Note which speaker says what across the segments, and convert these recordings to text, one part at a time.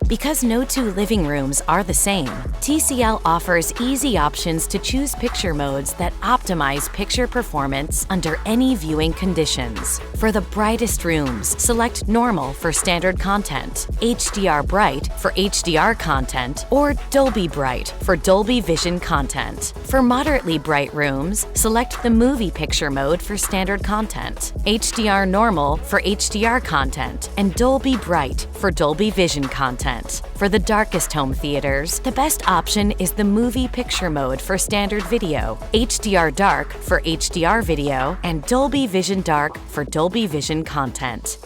Speaker 1: Because no two living rooms are the same, TCL offers easy options to choose picture modes that optimize picture performance under any viewing conditions. For the brightest rooms, select Normal for standard content, HDR Bright for HDR content, or Dolby Bright for Dolby Vision content. For moderately bright rooms, select the Movie Picture mode for standard content, HDR Normal for HDR content, and Dolby Bright for Dolby Vision content. For the darkest home theaters, the best option is the Movie Picture mode for standard video, HDR Dark for HDR video, and Dolby Vision Dark for Dolby Vision content.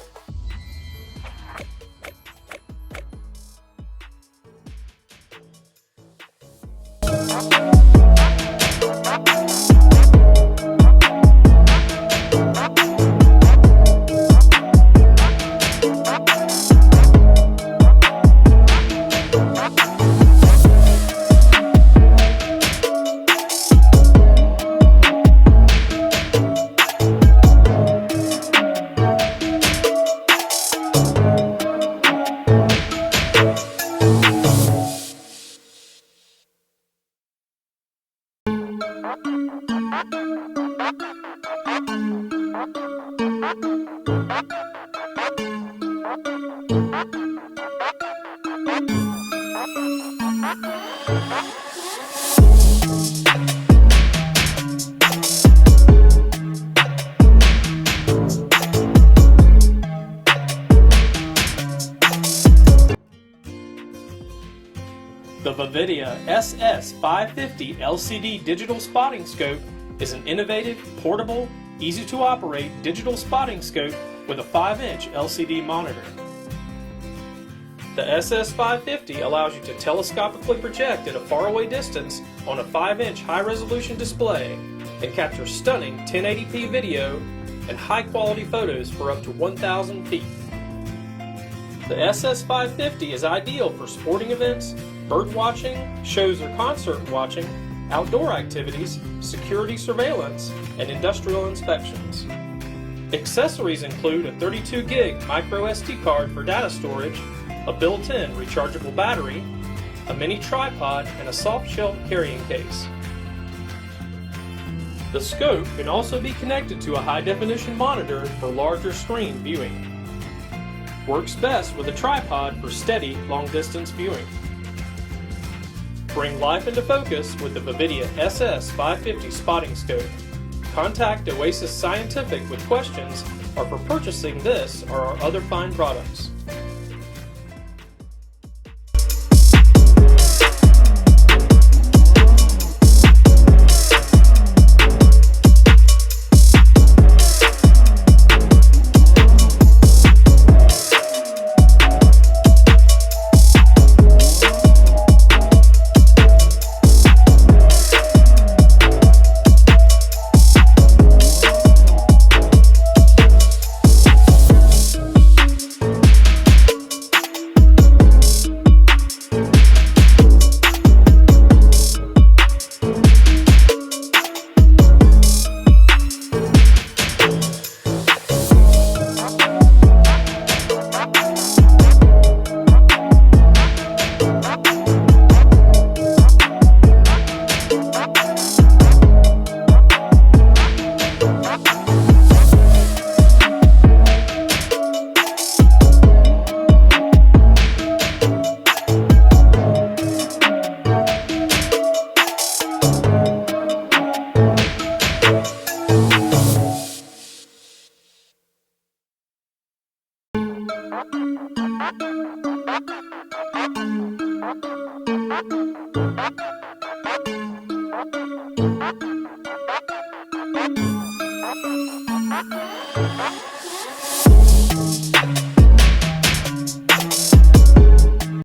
Speaker 2: The VIVIDIA SS550 LCD digital spotting scope is an innovative, portable, easy-to-operate digital spotting scope with a 5-inch LCD monitor. The SS550 allows you to telescopically project at a faraway distance on a 5-inch high-resolution display and capture stunning 1080p video and high-quality photos for up to 1,000 feet. The SS550 is ideal for sporting events, bird watching, shows or concert watching, outdoor activities, security surveillance, and industrial inspections. Accessories include a 32 gig micro SD card for data storage, a built-in rechargeable battery, a mini tripod, and a soft-shell carrying case. The scope can also be connected to a high-definition monitor for larger screen viewing. Works best with a tripod for steady, long-distance viewing. Bring life into focus with the VIVIDIA SS550 spotting scope. Contact Oasis Scientific with questions or for purchasing this or our other fine products.